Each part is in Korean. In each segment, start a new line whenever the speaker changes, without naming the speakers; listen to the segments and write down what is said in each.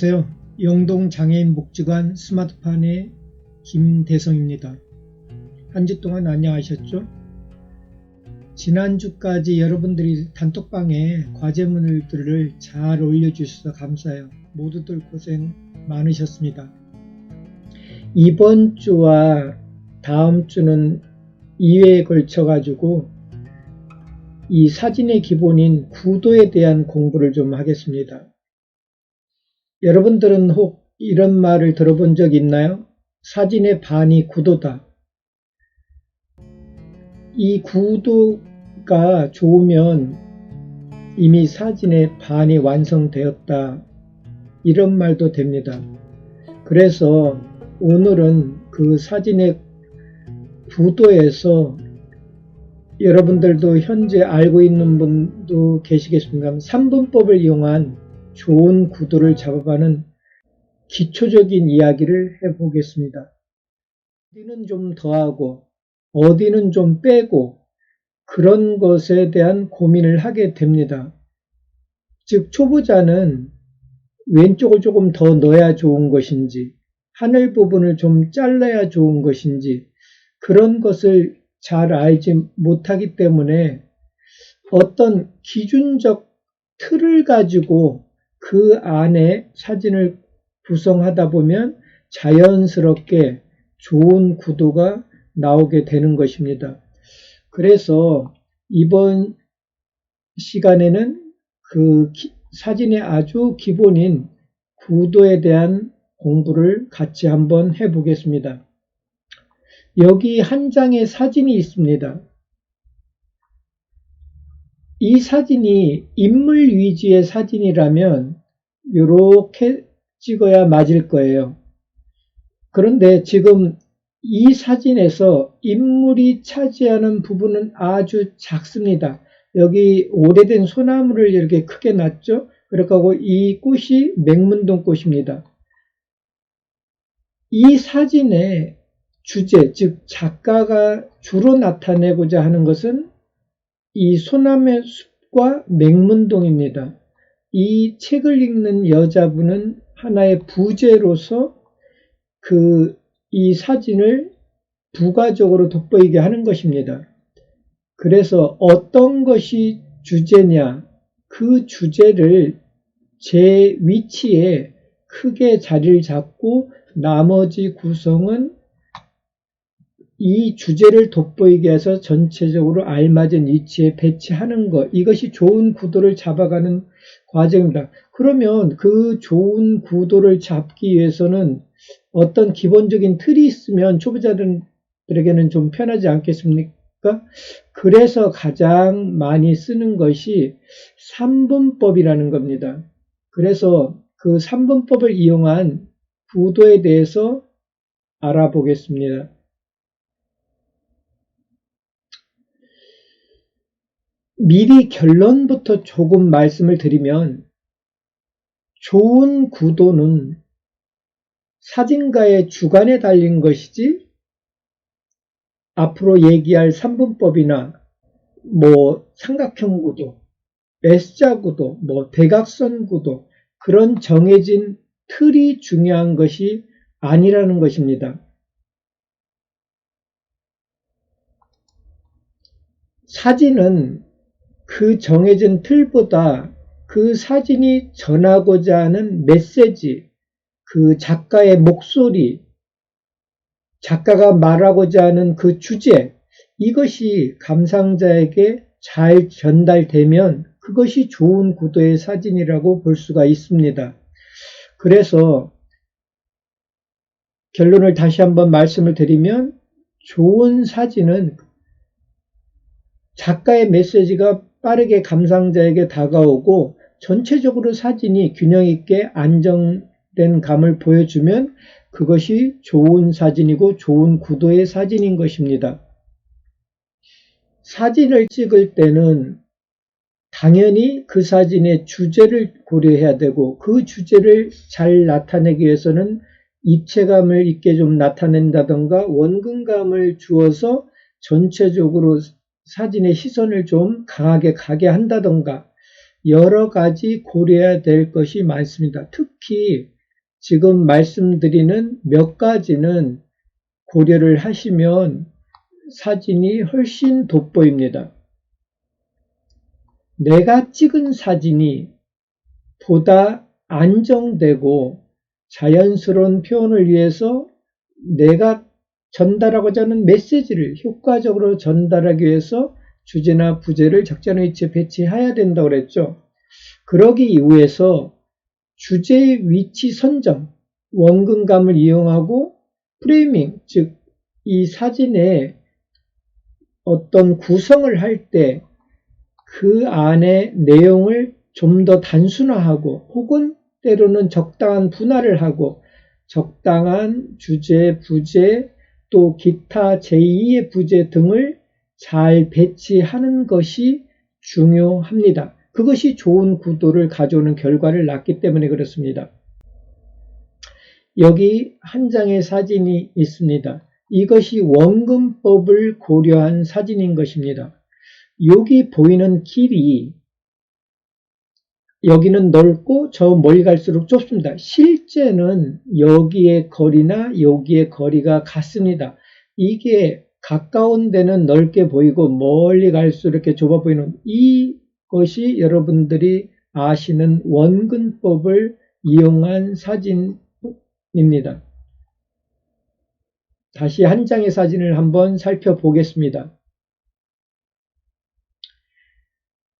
안녕하세요. 영동장애인 복지관 스마트판의 김대성입니다. 한 주 동안 안녕하셨죠? 지난주까지 여러분들이 단톡방에 과제문들을 잘 올려주셔서 감사해요. 모두들 고생 많으셨습니다. 이번 주와 다음 주는 2회에 걸쳐 가지고 이 사진의 기본인 구도에 대한 공부를 좀 하겠습니다. 여러분들은 혹 이런 말을 들어본 적 있나요? 사진의 반이 구도다. 이 구도가 좋으면 이미 사진의 반이 완성되었다. 이런 말도 됩니다. 그래서 오늘은 그 사진의 구도에서 여러분들도 현재 알고 있는 분도 계시겠습니까? 3분법을 이용한 좋은 구도를 잡아가는 기초적인 이야기를 해보겠습니다. 어디는 좀 더하고 어디는 좀 빼고 그런 것에 대한 고민을 하게 됩니다. 즉 초보자는 왼쪽을 조금 더 넣어야 좋은 것인지 하늘 부분을 좀 잘라야 좋은 것인지 그런 것을 잘 알지 못하기 때문에 어떤 기준적 틀을 가지고 그 안에 사진을 구성하다 보면 자연스럽게 좋은 구도가 나오게 되는 것입니다. 그래서 이번 시간에는 그 사진의 아주 기본인 구도에 대한 공부를 같이 한번 해보겠습니다. 여기 한 장의 사진이 있습니다. 이 사진이 인물 위주의 사진이라면 이렇게 찍어야 맞을 거예요. 그런데 지금 이 사진에서 인물이 차지하는 부분은 아주 작습니다. 여기 오래된 소나무를 이렇게 크게 놨죠. 그렇고 이 꽃이 맹문동 꽃입니다. 이 사진의 주제, 즉 작가가 주로 나타내고자 하는 것은 이 소나무 숲과 맹문동입니다. 이 책을 읽는 여자분은 하나의 부제로서 이 사진을 부가적으로 돋보이게 하는 것입니다. 그래서 어떤 것이 주제냐, 그 주제를 제 위치에 크게 자리를 잡고 나머지 구성은 이 주제를 돋보이게 해서 전체적으로 알맞은 위치에 배치하는 것, 이것이 좋은 구도를 잡아가는 과정입니다. 그러면 그 좋은 구도를 잡기 위해서는 어떤 기본적인 틀이 있으면 초보자들에게는 좀 편하지 않겠습니까? 그래서 가장 많이 쓰는 것이 3분법이라는 겁니다. 그래서 그 3분법을 이용한 구도에 대해서 알아보겠습니다. 미리 결론부터 조금 말씀을 드리면 좋은 구도는 사진가의 주관에 달린 것이지 앞으로 얘기할 3분법이나 삼각형 구도, S자 구도, 대각선 구도 그런 정해진 틀이 중요한 것이 아니라는 것입니다. 사진은 그 정해진 틀보다 그 사진이 전하고자 하는 메시지, 그 작가의 목소리, 작가가 말하고자 하는 그 주제, 이것이 감상자에게 잘 전달되면 그것이 좋은 구도의 사진이라고 볼 수가 있습니다. 그래서 결론을 다시 한번 말씀을 드리면 좋은 사진은 작가의 메시지가 빠르게 감상자에게 다가오고 전체적으로 사진이 균형 있게 안정된 감을 보여주면 그것이 좋은 사진이고 좋은 구도의 사진인 것입니다. 사진을 찍을 때는 당연히 그 사진의 주제를 고려해야 되고 그 주제를 잘 나타내기 위해서는 입체감을 있게 좀 나타낸다던가 원근감을 주어서 전체적으로 사진의 시선을 좀 강하게 가게 한다던가 여러 가지 고려해야 될 것이 많습니다. 특히 지금 말씀드리는 몇 가지는 고려를 하시면 사진이 훨씬 돋보입니다. 내가 찍은 사진이 보다 안정되고 자연스러운 표현을 위해서 내가 전달하고자 하는 메시지를 효과적으로 전달하기 위해서 주제나 부제를 적절한 위치에 배치해야 된다고 그랬죠. 그러기 위해서 주제의 위치 선정, 원근감을 이용하고 프레이밍, 즉 이 사진의 어떤 구성을 할 때 그 안에 내용을 좀 더 단순화하고 혹은 때로는 적당한 분할을 하고 적당한 주제, 부제, 또 기타 제2의 부제 등을 잘 배치하는 것이 중요합니다. 그것이 좋은 구도를 가져오는 결과를 낳기 때문에 그렇습니다. 여기 한 장의 사진이 있습니다. 이것이 원근법을 고려한 사진인 것입니다. 여기 보이는 길이 여기는 넓고 저 멀리 갈수록 좁습니다. 실제는 여기의 거리나 여기의 거리가 같습니다. 이게 가까운 데는 넓게 보이고 멀리 갈수록 이렇게 좁아 보이는 이것이 여러분들이 아시는 원근법을 이용한 사진입니다. 다시 한 장의 사진을 한번 살펴보겠습니다.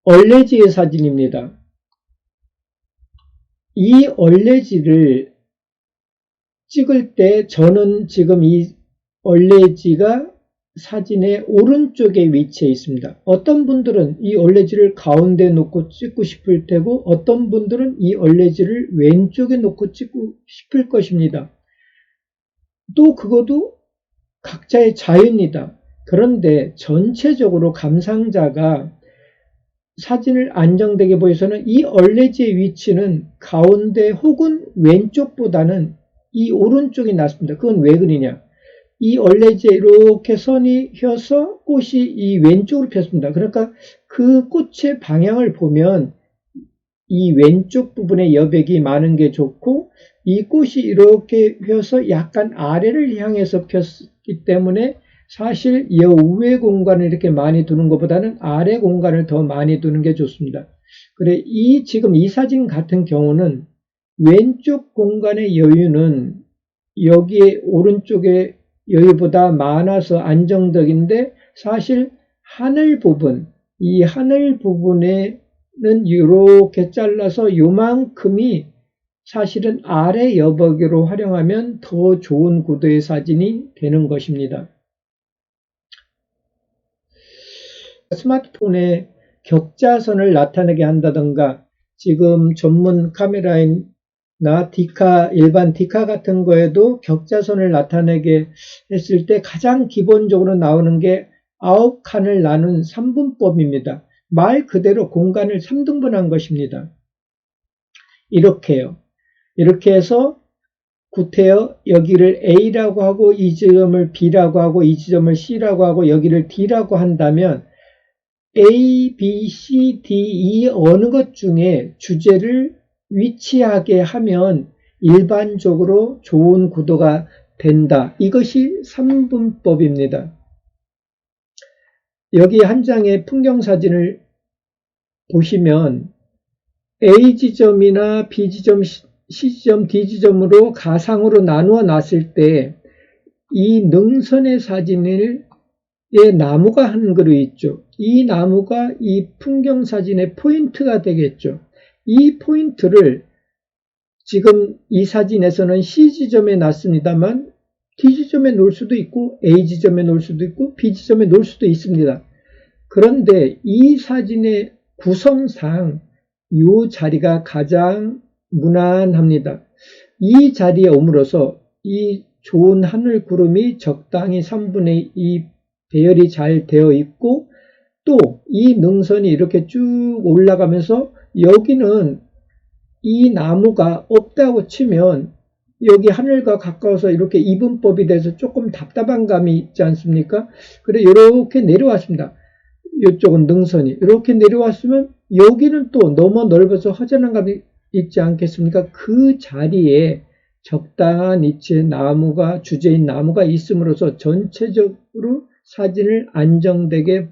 얼레지의 사진입니다. 이 얼레지를 찍을 때 저는 지금 이 얼레지가 사진의 오른쪽에 위치해 있습니다. 어떤 분들은 이 얼레지를 가운데 놓고 찍고 싶을 테고 어떤 분들은 이 얼레지를 왼쪽에 놓고 찍고 싶을 것입니다. 또 그것도 각자의 자유입니다. 그런데 전체적으로 감상자가 사진을 안정되게 보여서는 이 얼레지의 위치는 가운데 혹은 왼쪽보다는 이 오른쪽이 낫습니다. 그건 왜 그러냐? 이 얼레지에 이렇게 선이 휘어서 꽃이 이 왼쪽으로 폈습니다. 그러니까 그 꽃의 방향을 보면 이 왼쪽 부분에 여백이 많은 게 좋고 이 꽃이 이렇게 휘어서 약간 아래를 향해서 폈기 때문에 사실 이 우회 공간을 이렇게 많이 두는 것보다는 아래 공간을 더 많이 두는 게 좋습니다. 그래, 지금 이 사진 같은 경우는 왼쪽 공간의 여유는 여기에 오른쪽의 여유보다 많아서 안정적인데 사실 하늘 부분, 이 하늘 부분에는 이렇게 잘라서 요만큼이 사실은 아래 여백으로 활용하면 더 좋은 구도의 사진이 되는 것입니다. 스마트폰에 격자선을 나타내게 한다던가 지금 전문 카메라나 디카, 일반 디카 같은 거에도 격자선을 나타내게 했을 때 가장 기본적으로 나오는 게 9칸을 나눈 3분법입니다. 말 그대로 공간을 3등분한 것입니다. 이렇게요. 이렇게 해서 구태여 여기를 A라고 하고 이 지점을 B라고 하고 이 지점을 C라고 하고 여기를 D라고 한다면 A, B, C, D 이 어느 것 중에 주제를 위치하게 하면 일반적으로 좋은 구도가 된다. 이것이 3분법입니다. 여기 한 장의 풍경사진을 보시면 A 지점이나 B 지점, C 지점, D 지점으로 가상으로 나누어 놨을 때 이 능선의 사진을 나무가 한 그루 있죠. 이 나무가 이 풍경사진의 포인트가 되겠죠. 이 포인트를 지금 이 사진에서는 C 지점에 놨습니다만 D 지점에 놓을 수도 있고 A 지점에 놓을 수도 있고 B 지점에 놓을 수도 있습니다. 그런데 이 사진의 구성상 이 자리가 가장 무난합니다. 이 자리에 오므로서 이 좋은 하늘 구름이 적당히 3분의 2 배열이 잘 되어 있고 또 이 능선이 이렇게 쭉 올라가면서 여기는 이 나무가 없다고 치면 여기 하늘과 가까워서 이렇게 이분법이 돼서 조금 답답한 감이 있지 않습니까? 그래 이렇게 내려왔습니다. 이쪽은 능선이 이렇게 내려왔으면 여기는 또 너무 넓어서 허전한 감이 있지 않겠습니까? 그 자리에 적당한 위치에 나무가, 주제인 나무가 있음으로써 전체적으로 사진을 안정되게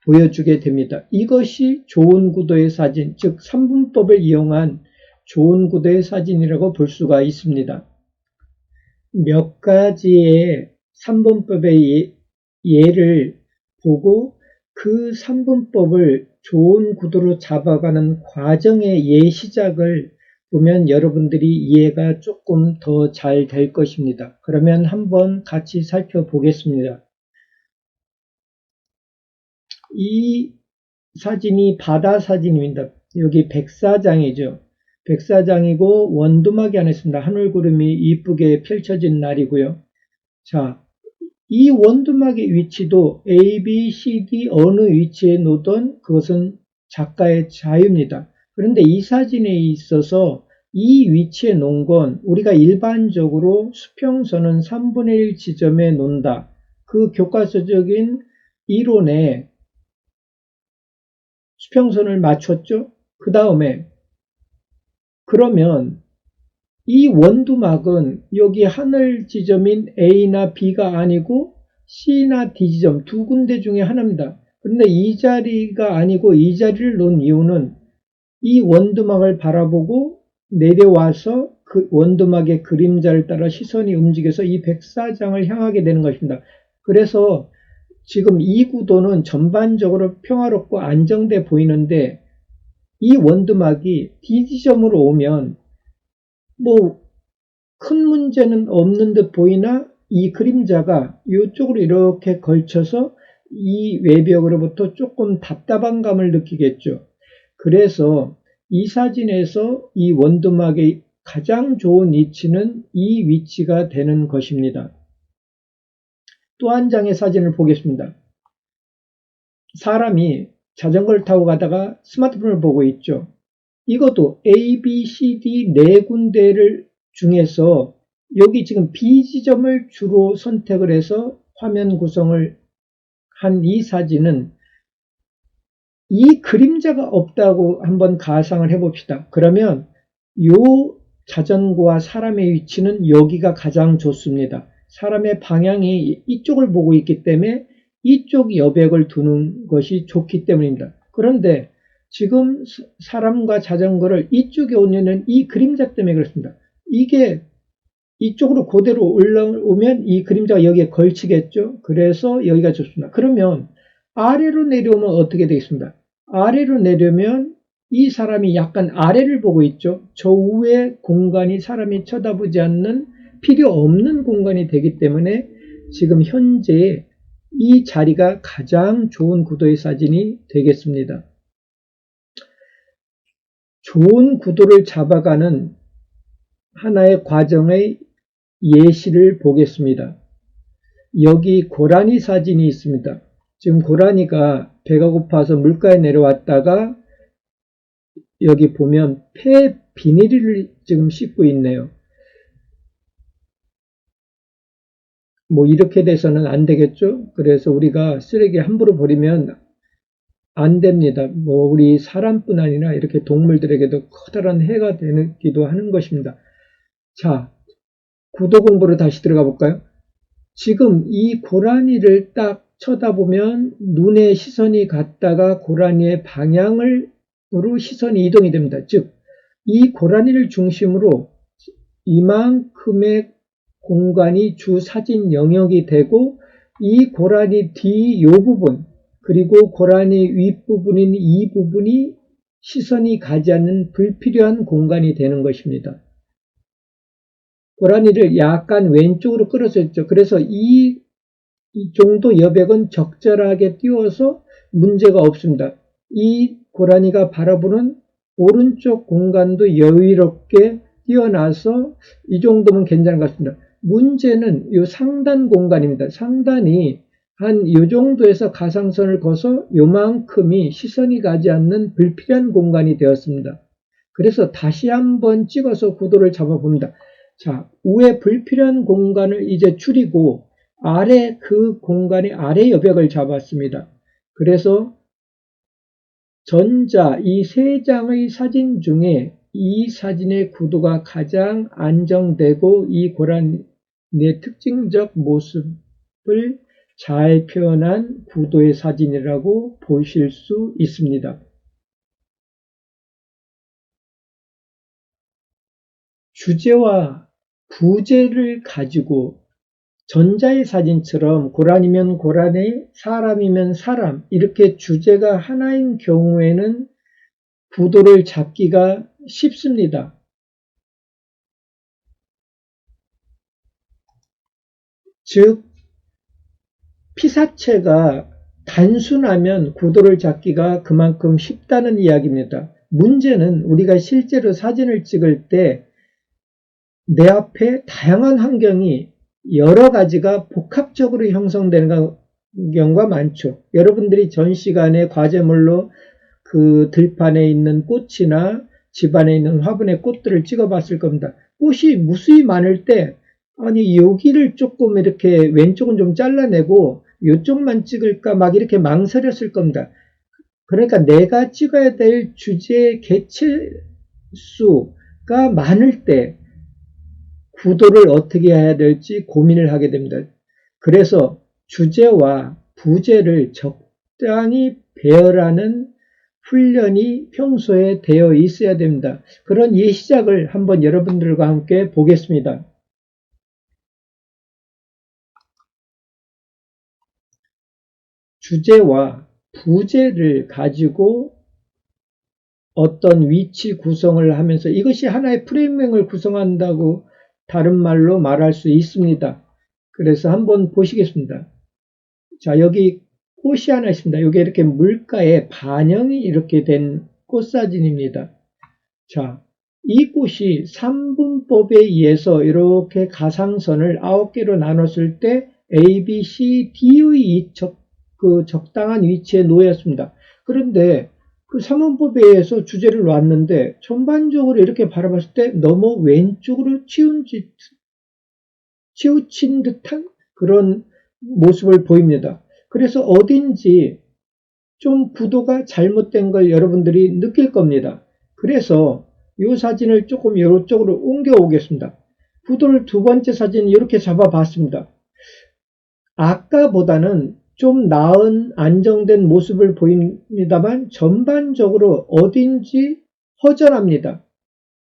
보여주게 됩니다. 이것이 좋은 구도의 사진, 즉 3분법을 이용한 좋은 구도의 사진이라고 볼 수가 있습니다. 몇 가지의 3분법의 예를 보고 그 3분법을 좋은 구도로 잡아가는 과정의 예시작을 보면 여러분들이 이해가 조금 더 잘 될 것입니다. 그러면 한번 같이 살펴보겠습니다. 이 사진이 바다 사진입니다. 여기 백사장이죠. 백사장이고 원두막이 안에 있습니다. 하늘구름이 이쁘게 펼쳐진 날이고요. 자, 이 원두막의 위치도 A, B, C, D 어느 위치에 놓든 그것은 작가의 자유입니다. 그런데 이 사진에 있어서 이 위치에 놓은 건 우리가 일반적으로 수평선은 3분의 1 지점에 놓는다. 그 교과서적인 이론에 수평선을 맞췄죠. 그 다음에 그러면 이 원두막은 여기 하늘 지점인 A나 B가 아니고 C나 D 지점 두 군데 중에 하나입니다. 그런데 이 자리가 아니고 이 자리를 놓은 이유는 이 원두막을 바라보고 내려와서 그 원두막의 그림자를 따라 시선이 움직여서 이 백사장을 향하게 되는 것입니다. 그래서 지금 이 구도는 전반적으로 평화롭고 안정돼 보이는데 이 원두막이 D 지점으로 오면 뭐 큰 문제는 없는 듯 보이나 이 그림자가 이쪽으로 이렇게 걸쳐서 이 외벽으로부터 조금 답답한 감을 느끼겠죠. 그래서 이 사진에서 이 원두막의 가장 좋은 위치는 이 위치가 되는 것입니다. 또 한 장의 사진을 보겠습니다. 사람이 자전거를 타고 가다가 스마트폰을 보고 있죠. 이것도 A, B, C, D 네 군데를 중에서 여기 지금 B 지점을 주로 선택을 해서 화면 구성을 한 이 사진은 이 그림자가 없다고 한번 가상을 해봅시다. 그러면 요 자전거와 사람의 위치는 여기가 가장 좋습니다. 사람의 방향이 이쪽을 보고 있기 때문에 이쪽 여백을 두는 것이 좋기 때문입니다. 그런데 지금 사람과 자전거를 이쪽에 올리는 이 그림자 때문에 그렇습니다. 이게 이쪽으로 그대로 올라오면 이 그림자가 여기에 걸치겠죠. 그래서 여기가 좋습니다. 그러면 아래로 내려오면 어떻게 되겠습니다. 아래로 내려면 이 사람이 약간 아래를 보고 있죠. 저 위에 공간이 사람이 쳐다보지 않는 필요 없는 공간이 되기 때문에 지금 현재 이 자리가 가장 좋은 구도의 사진이 되겠습니다. 좋은 구도를 잡아가는 하나의 과정의 예시를 보겠습니다. 여기 고라니 사진이 있습니다. 지금 고라니가 배가 고파서 물가에 내려왔다가 여기 보면 폐 비닐을 지금 씻고 있네요. 뭐 이렇게 돼서는 안 되겠죠? 그래서 우리가 쓰레기 함부로 버리면 안 됩니다. 뭐 우리 사람뿐 아니라 이렇게 동물들에게도 커다란 해가 되기도 하는 것입니다. 자, 구도 공부로 다시 들어가 볼까요? 지금 이 고라니를 딱 쳐다보면 눈의 시선이 갔다가 고라니의 방향으로 시선이 이동이 됩니다. 즉, 이 고라니를 중심으로 이만큼의 공간이 주 사진 영역이 되고 이 고라니 뒤 요 부분 그리고 고라니 윗부분인 이 부분이 시선이 가지 않는 불필요한 공간이 되는 것입니다. 고라니를 약간 왼쪽으로 끌어줬죠. 그래서 이 정도 여백은 적절하게 띄워서 문제가 없습니다. 이 고라니가 바라보는 오른쪽 공간도 여유롭게 띄어나서 이 정도면 괜찮은 것 같습니다. 문제는 이 상단 공간입니다. 상단이 한 이 정도에서 가상선을 거서 요만큼이 시선이 가지 않는 불필요한 공간이 되었습니다. 그래서 다시 한번 찍어서 구도를 잡아봅니다. 자, 위에 불필요한 공간을 이제 줄이고 아래 그 공간의 아래 여백을 잡았습니다. 그래서 전자 이 세 장의 사진 중에 이 사진의 구도가 가장 안정되고 이 고라니의 특징적 모습을 잘 표현한 구도의 사진이라고 보실 수 있습니다. 주제와 부제를 가지고 전자의 사진처럼 고라니면 고라니, 사람이면 사람 이렇게 주제가 하나인 경우에는 구도를 잡기가 쉽습니다. 즉 피사체가 단순하면 구도를 잡기가 그만큼 쉽다는 이야기입니다. 문제는 우리가 실제로 사진을 찍을 때 내 앞에 다양한 환경이 여러 가지가 복합적으로 형성되는 경우가 많죠. 여러분들이 전 시간에 과제물로 그 들판에 있는 꽃이나 집안에 있는 화분의 꽃들을 찍어 봤을 겁니다. 꽃이 무수히 많을 때 아니 여기를 조금 이렇게 왼쪽은 좀 잘라내고 이쪽만 찍을까 막 이렇게 망설였을 겁니다. 그러니까 내가 찍어야 될 주제의 개체수가 많을 때 구도를 어떻게 해야 될지 고민을 하게 됩니다. 그래서 주제와 부제를 적당히 배열하는 훈련이 평소에 되어 있어야 됩니다. 그런 예시작을 한번 여러분들과 함께 보겠습니다. 주제와 부제를 가지고 어떤 위치 구성을 하면서 이것이 하나의 프레임을 구성한다고 다른 말로 말할 수 있습니다. 그래서 한번 보시겠습니다. 자, 여기 꽃이 하나 있습니다. 이게 이렇게 물가에 반영이 이렇게 된 꽃사진입니다. 자, 이 꽃이 3분법에 의해서 이렇게 가상선을 9개로 나눴을 때 A, B, C, D의 그 적당한 위치에 놓였습니다. 그런데 그 3분법에 의해서 주제를 놨는데 전반적으로 이렇게 바라봤을 때 너무 왼쪽으로 치우친 듯한 그런 모습을 보입니다. 그래서 어딘지 좀 구도가 잘못된 걸 여러분들이 느낄 겁니다. 그래서 이 사진을 조금 이쪽으로 옮겨 오겠습니다. 구도를 두 번째 사진 이렇게 잡아봤습니다. 아까보다는 좀 나은 안정된 모습을 보입니다만 전반적으로 어딘지 허전합니다.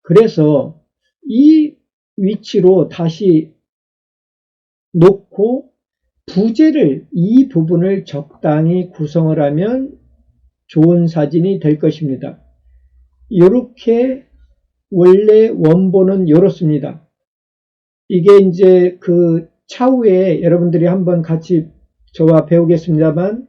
그래서 이 위치로 다시 놓고 부제를 이 부분을 적당히 구성을 하면 좋은 사진이 될 것입니다. 이렇게 원래 원본은 이렇습니다. 이게 이제 그 차후에 여러분들이 한번 같이 저와 배우겠습니다만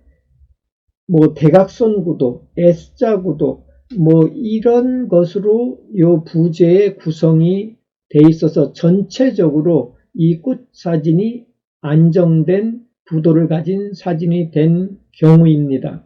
뭐 대각선 구도, S자 구도 뭐 이런 것으로 이 부제의 구성이 돼 있어서 전체적으로 이 꽃 사진이 안정된 구도를 가진 사진이 된 경우입니다.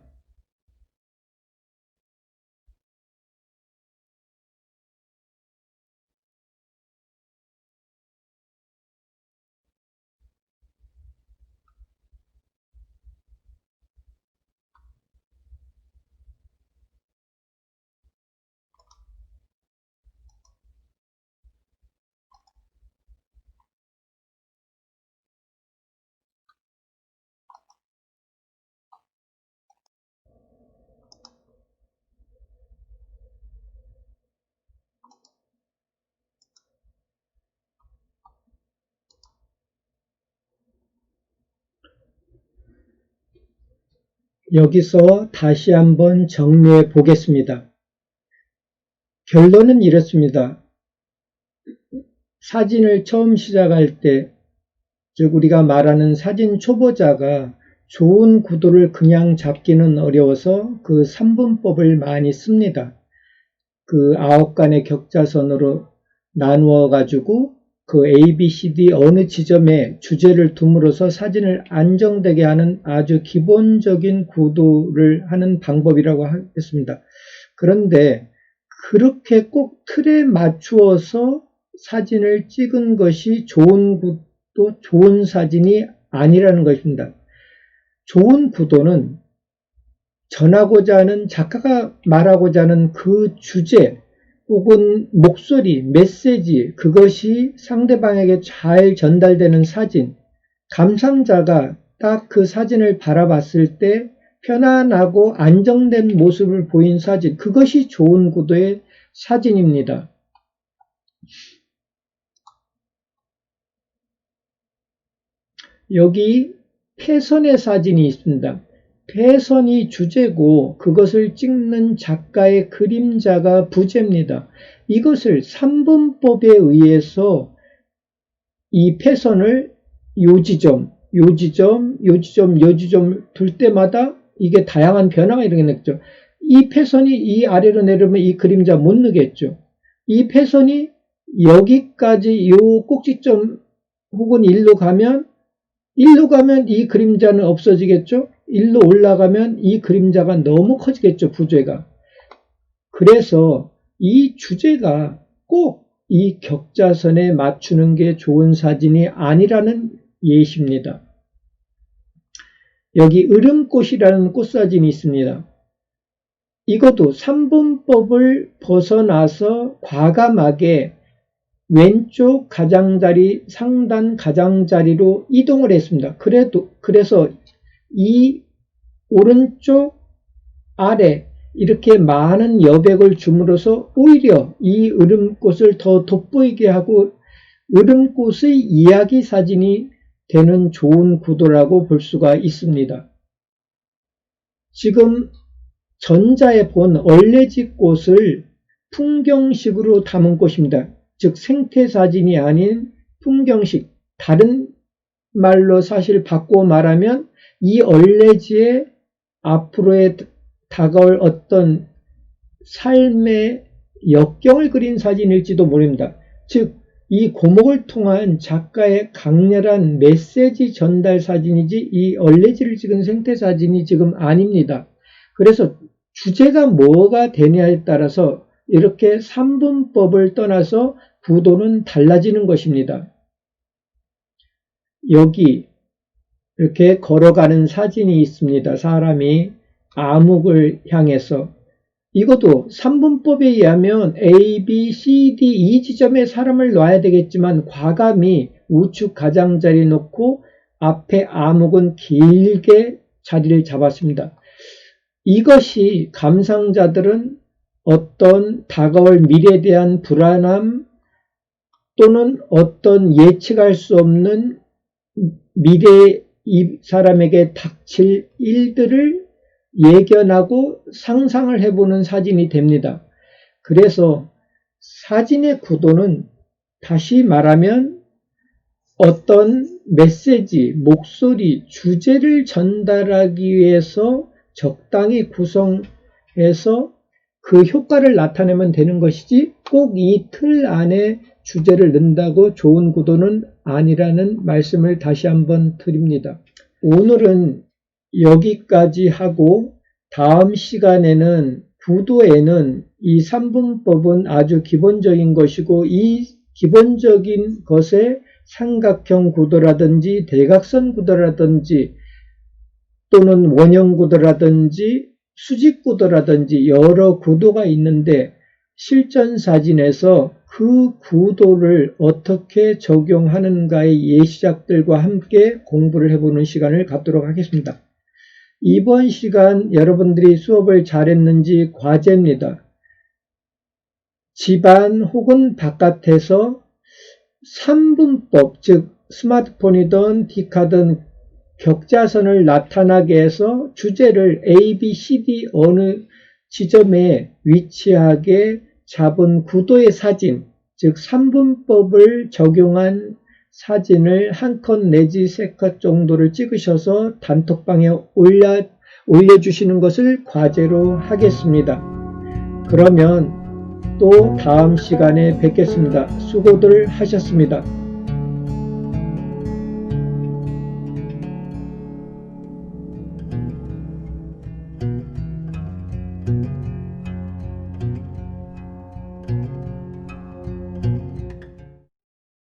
여기서 다시 한번 정리해 보겠습니다. 결론은 이렇습니다. 사진을 처음 시작할 때, 즉 우리가 말하는 사진 초보자가 좋은 구도를 그냥 잡기는 어려워서 그 3분법을 많이 씁니다. 그 9간의 격자선으로 나누어 가지고 그 A, B, C, D 어느 지점에 주제를 둠으로써 사진을 안정되게 하는 아주 기본적인 구도를 하는 방법이라고 하겠습니다. 그런데 그렇게 꼭 틀에 맞추어서 사진을 찍은 것이 좋은 구도, 좋은 사진이 아니라는 것입니다. 좋은 구도는 전하고자 하는, 작가가 말하고자 하는 그 주제 혹은 목소리, 메시지, 그것이 상대방에게 잘 전달되는 사진, 감상자가 딱 그 사진을 바라봤을 때 편안하고 안정된 모습을 보인 사진, 그것이 좋은 구도의 사진입니다. 여기 패선의 사진이 있습니다. 패선이 주제고 그것을 찍는 작가의 그림자가 부제입니다. 이것을 3분법에 의해서 이 패선을 요지점 둘 때마다 이게 다양한 변화가 일어나겠죠. 이 패선이 이 아래로 내려오면 이 그림자 못 넣겠죠. 이 패선이 여기까지 요 꼭지점 혹은 일로 가면 이 그림자는 없어지겠죠. 일로 올라가면 이 그림자가 너무 커지겠죠. 부제가. 그래서 이 주제가 꼭 이 격자선에 맞추는 게 좋은 사진이 아니라는 예시입니다. 여기 으름꽃이라는 꽃사진이 있습니다. 이것도 3분법을 벗어나서 과감하게 왼쪽 가장자리, 상단 가장자리로 이동을 했습니다. 그래서 이 오른쪽 아래 이렇게 많은 여백을 줌으로써 오히려 이 으름꽃을 더 돋보이게 하고 으름꽃의 이야기 사진이 되는 좋은 구도라고 볼 수가 있습니다. 지금 전자에 본 얼레지 꽃을 풍경식으로 담은 꽃입니다. 즉 생태사진이 아닌 풍경식, 다른 말로 사실 바꾸어 말하면 이 얼레지의 앞으로의 다가올 어떤 삶의 역경을 그린 사진일지도 모릅니다. 즉 이 고목을 통한 작가의 강렬한 메시지 전달 사진이지 이 얼레지를 찍은 생태사진이 지금 아닙니다. 그래서 주제가 뭐가 되냐에 따라서 이렇게 3분법을 떠나서 구도는 달라지는 것입니다. 여기 이렇게 걸어가는 사진이 있습니다. 사람이 암흑을 향해서. 이것도 3분법에 의하면 A, B, C, D 이 지점에 사람을 놔야 되겠지만 과감히 우측 가장자리 놓고 앞에 암흑은 길게 자리를 잡았습니다. 이것이 감상자들은 어떤 다가올 미래에 대한 불안함 또는 어떤 예측할 수 없는 미래에 이 사람에게 닥칠 일들을 예견하고 상상을 해보는 사진이 됩니다. 그래서 사진의 구도는 다시 말하면 어떤 메시지, 목소리, 주제를 전달하기 위해서 적당히 구성해서 그 효과를 나타내면 되는 것이지 꼭 이 틀 안에 주제를 넣는다고 좋은 구도는 아니라는 말씀을 다시 한번 드립니다. 오늘은 여기까지 하고 다음 시간에는 구도에는 이 3분법은 아주 기본적인 것이고 이 기본적인 것에 삼각형 구도라든지 대각선 구도라든지 또는 원형 구도라든지 수직 구도라든지 여러 구도가 있는데 실전 사진에서 그 구도를 어떻게 적용하는가의 예시작들과 함께 공부를 해보는 시간을 갖도록 하겠습니다. 이번 시간 여러분들이 수업을 잘했는지 과제입니다. 집안 혹은 바깥에서 3분법, 즉 스마트폰이든 디카든 격자선을 나타나게 해서 주제를 A, B, C, D 어느 지점에 위치하게 잡은 구도의 사진, 즉 3분법을 적용한 사진을 한 컷 내지 3컷 정도를 찍으셔서 단톡방에 올려주시는 것을 과제로 하겠습니다. 그러면 또 다음 시간에 뵙겠습니다. 수고들 하셨습니다.